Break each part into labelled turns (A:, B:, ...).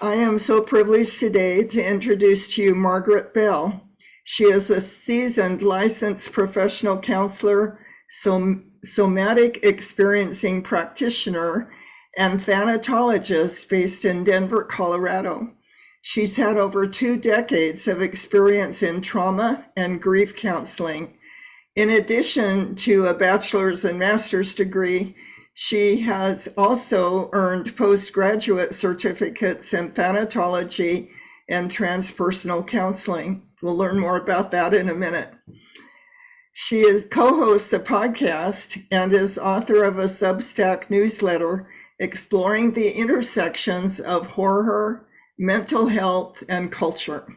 A: I am so privileged today to introduce to you Margaret Bell. She is a seasoned licensed professional counselor, somatic experiencing practitioner, and thanatologist based in Denver, Colorado. She's had over 2 decades of experience in trauma and grief counseling. In addition to a bachelor's and master's degree, she has also earned postgraduate certificates in thanatology and transpersonal counseling. We'll learn more about that in a minute. She is co-hosts a podcast and is author of a Substack newsletter exploring the intersections of horror, mental health, and culture.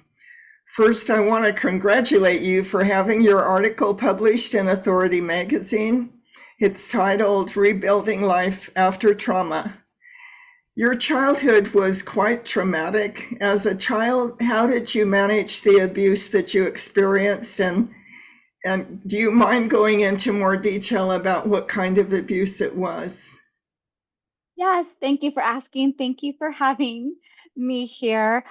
A: First, I want to congratulate you for having your article published in Authority Magazine. It's titled Rebuilding Life After Trauma. Your childhood was quite traumatic. As a child, how did you manage the abuse that you experienced? And do you mind going into more detail about what kind of abuse it was?
B: Yes, thank you for asking. Thank you for having me here.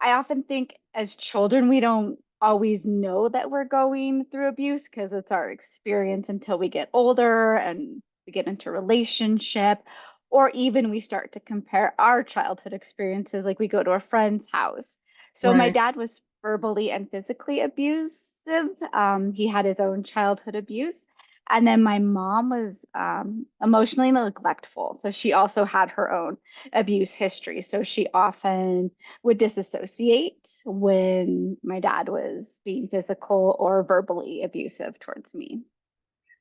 B: I often think as children, we don't always know that we're going through abuse because it's our experience until we get older and we get into relationship, or even we start to compare our childhood experiences, like we go to a friend's house. So my
A: Right.
B: dad was verbally and physically abusive. He had his own childhood abuse. And then my mom was emotionally neglectful. So she also had her own abuse history. So she often would disassociate when my dad was being physical or verbally abusive towards me.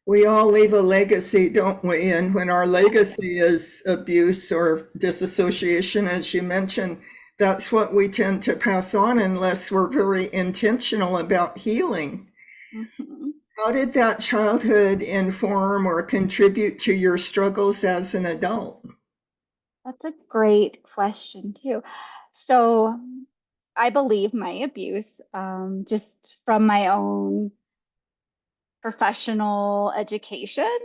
A: We all leave a legacy, don't we? And when our legacy is abuse or disassociation, as you mentioned, that's what we tend to pass on unless we're very intentional about healing.
B: Mhm.
A: How did that childhood inform or contribute to your struggles as an adult?
B: That's a great question, too. So I believe my abuse, just from my own professional education.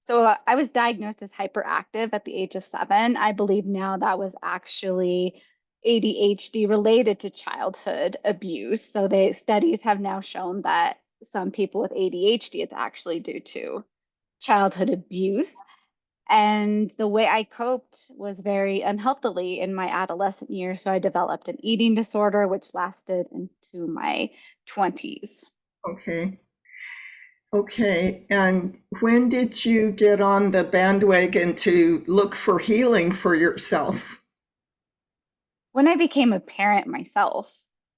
B: So I was diagnosed as hyperactive at the age of 7. I believe now that was actually ADHD related to childhood abuse. So the studies have now shown that some people with ADHD, it's actually due to childhood abuse. And the way I coped was very unhealthily in my adolescent years. So I developed an eating disorder, which lasted into my 20s.
A: Okay. Okay. And when did you get on the bandwagon to look for healing for yourself?
B: When I became a parent myself,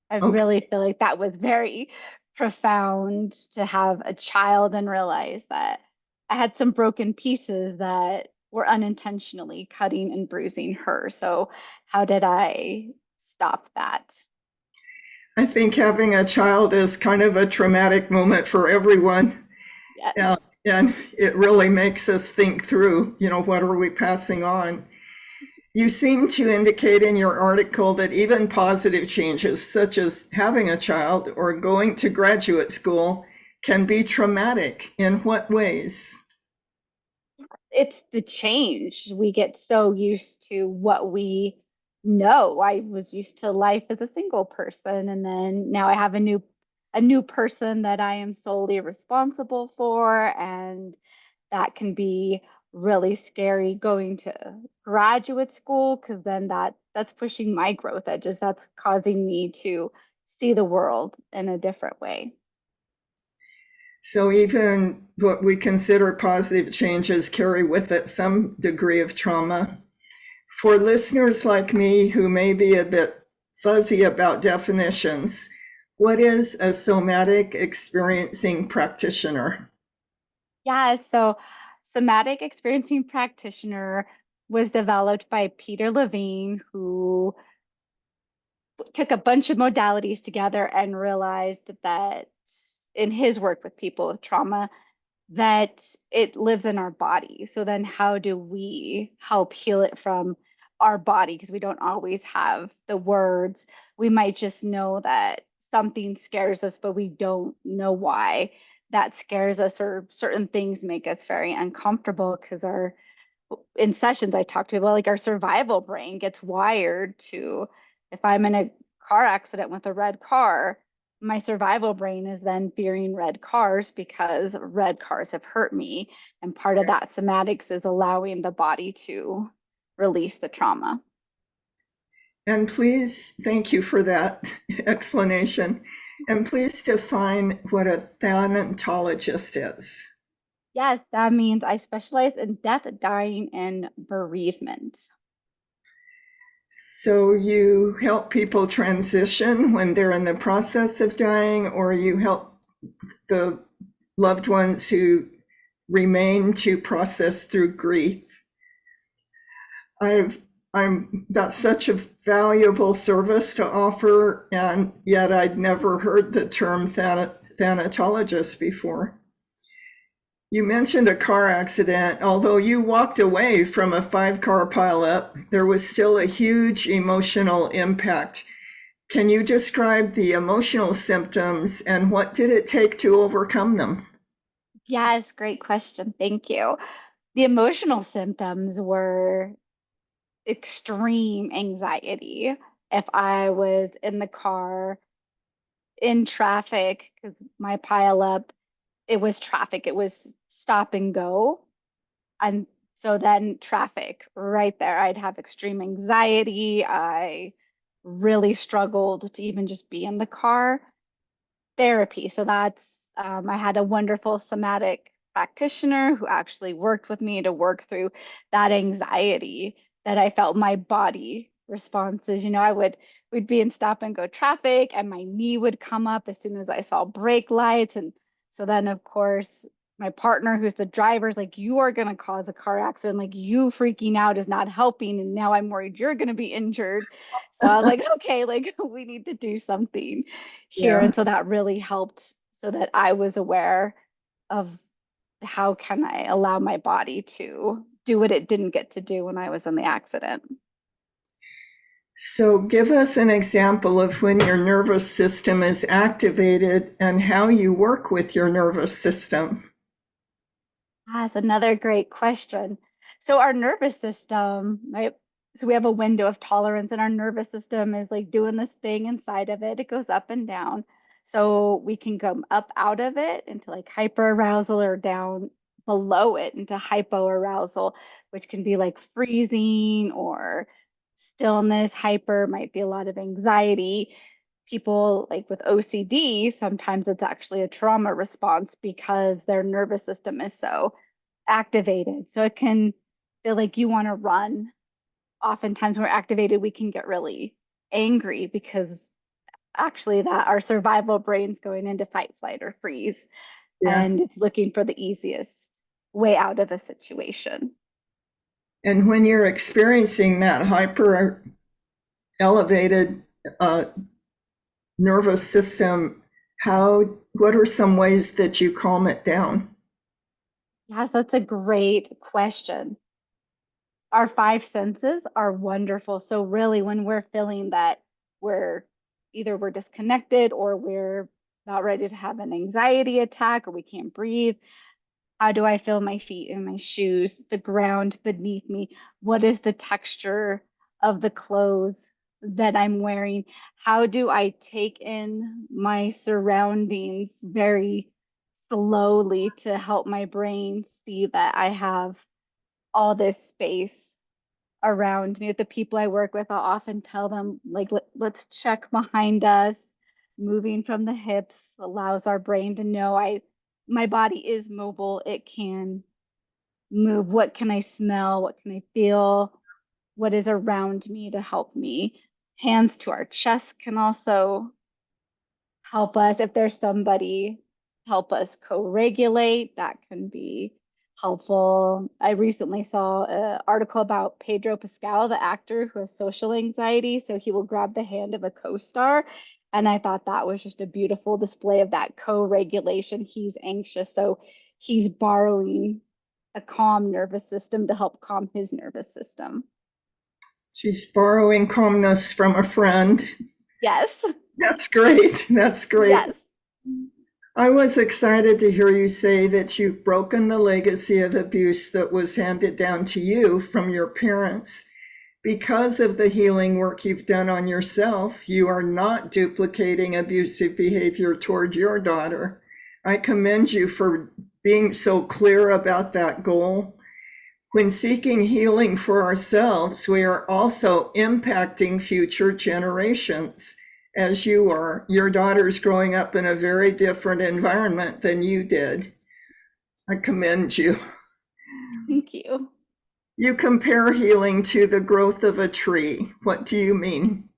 B: I
A: Okay.
B: really feel like that was very profound to have a child and realize that I had some broken pieces that were unintentionally cutting and bruising her. So, how did I stop that?
A: I think having a child is kind of a traumatic moment for everyone. Yeah,
B: Yes.
A: and it really makes us think through, what are we passing on? You seem to indicate in your article that even positive changes, such as having a child or going to graduate school, can be traumatic. In what ways?
B: It's the change. We get so used to what we know. I was used to life as a single person, and then now I have a new person that I am solely responsible for, and that can be really scary going to graduate school because then that's pushing my growth edges. That's causing me to see the world in a different way.
A: So, even what we consider positive changes carry with it some degree of trauma. For listeners like me who may be a bit fuzzy about definitions, what is a somatic experiencing practitioner?
B: Yeah, so somatic experiencing practitioner was developed by Peter Levine, who took a bunch of modalities together and realized that in his work with people with trauma, that it lives in our body. So then how do we help heal it from our body? Because we don't always have the words. We might just know that something scares us, but we don't know why that scares us, or certain things make us very uncomfortable because our in sessions I talk to people, like our survival brain gets wired to, if I'm in a car accident with a red car, my survival brain is then fearing red cars because red cars have hurt me. And part of that somatics is allowing the body to release the trauma.
A: And please, thank you for that explanation. And please define what a thanatologist is.
B: Yes, that means I specialize in death, dying, and bereavement.
A: So you help people transition when they're in the process of dying, or you help the loved ones who remain to process through grief. That's such a valuable service to offer, and yet I'd never heard the term thanatologist before. You mentioned a car accident. Although you walked away from a 5-car pileup, there was still a huge emotional impact. Can you describe the emotional symptoms and what did it take to overcome them?
B: Yes, great question. Thank you. The emotional symptoms were extreme anxiety. If I was in the car, in traffic, because my pileup, it was traffic, it was stop and go. And so then traffic right there, I'd have extreme anxiety. I really struggled to even just be in the car. Therapy. So I had a wonderful somatic practitioner who actually worked with me to work through that anxiety that I felt my body responses. We'd be in stop and go traffic and my knee would come up as soon as I saw brake lights. And so then, of course, my partner, who's the driver, is like, you are going to cause a car accident. Like, you freaking out is not helping. And now I'm worried you're going to be injured. So I was like, okay, like, we need to do something here.
A: Yeah.
B: And so that really helped so that I was aware of how can I allow my body to do what it didn't get to do when I was in the accident.
A: So give us an example of when your nervous system is activated and how you work with your nervous system.
B: That's another great question. So our nervous system, right? So we have a window of tolerance and our nervous system is like doing this thing inside of it. It goes up and down. So we can come up out of it into like hyperarousal or down below it into hypoarousal, which can be like freezing or stillness. Hyper might be a lot of anxiety. People like with OCD, sometimes it's actually a trauma response because their nervous system is so activated. So it can feel like you want to run. Oftentimes, when we're activated, we can get really angry because actually that our survival brain's going into fight, flight, or freeze,
A: Yes.
B: and it's looking for the easiest way out of a situation.
A: And when you're experiencing that hyper elevated nervous system, what are some ways that you calm it down?
B: Yes, that's a great question. Our five senses are wonderful. So really, when we're feeling that we're we're disconnected or we're about ready to have an anxiety attack or we can't breathe, how do I feel my feet in my shoes, the ground beneath me? What is the texture of the clothes that I'm wearing? How do I take in my surroundings very slowly to help my brain see that I have all this space around me? With the people I work with, I'll often tell them, like, let's check behind us. Moving from the hips allows our brain to know my body is mobile. It can move. What can I smell? What can I feel? What is around me to help me? Hands to our chest can also help us. If there's somebody help us co-regulate, that can be helpful. I recently saw an article about Pedro Pascal, the actor who has social anxiety. So he will grab the hand of a co-star. And I thought that was just a beautiful display of that co-regulation. He's anxious, so he's borrowing a calm nervous system to help calm his nervous system.
A: She's borrowing calmness from a friend.
B: Yes.
A: That's great. That's great.
B: Yes.
A: I was excited to hear you say that you've broken the legacy of abuse that was handed down to you from your parents. Because of the healing work you've done on yourself, you are not duplicating abusive behavior toward your daughter. I commend you for being so clear about that goal. When seeking healing for ourselves, we are also impacting future generations, as you are. Your daughter's growing up in a very different environment than you did. I commend you.
B: Thank you.
A: You compare healing to the growth of a tree. What do you mean?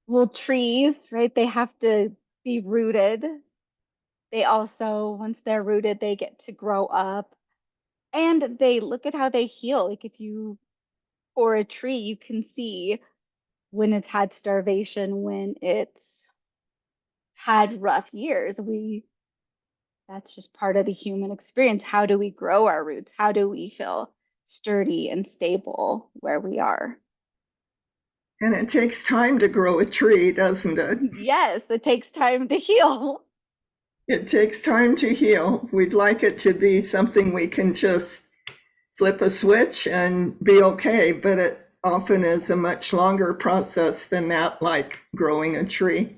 B: Well, trees, right? They have to be rooted. They also, once they're rooted, they get to grow up and they look at how they heal. Like if you, for a tree, you can see when it's had starvation, when it's had rough years. That's just part of the human experience. How do we grow our roots? How do we feel sturdy and stable where we are?
A: And it takes time to grow a tree, doesn't it?
B: Yes, it takes time to heal.
A: It takes time to heal. We'd like it to be something we can just flip a switch and be okay, but it often is a much longer process than that, like growing a tree.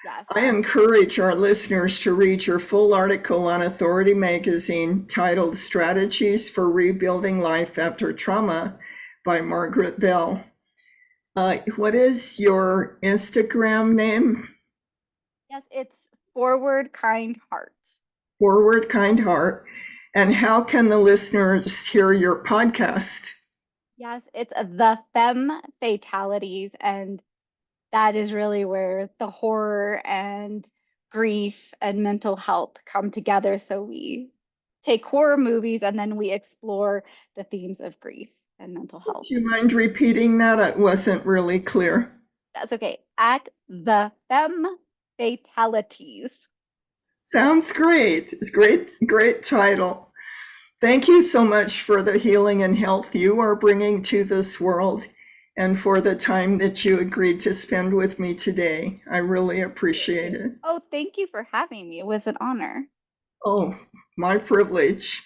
B: Yes.
A: I encourage our listeners to read your full article on Authority Magazine titled Strategies for Rebuilding Life After Trauma by Margaret Bell. What is your Instagram name?
B: Yes, it's Forward Kind Heart.
A: Forward Kind Heart. And how can the listeners hear your podcast?
B: Yes, it's the Femme Fatalities, and that is really where the horror and grief and mental health come together. So we take horror movies and then we explore the themes of grief and mental health.
A: Do you mind repeating that? It wasn't really clear.
B: That's okay. At the Femme Fatalities.
A: Sounds great. It's great title. Thank you so much for the healing and health you are bringing to this world and for the time that you agreed to spend with me today. I really appreciate it.
B: Oh, thank you for having me. It was an honor.
A: Oh, my privilege.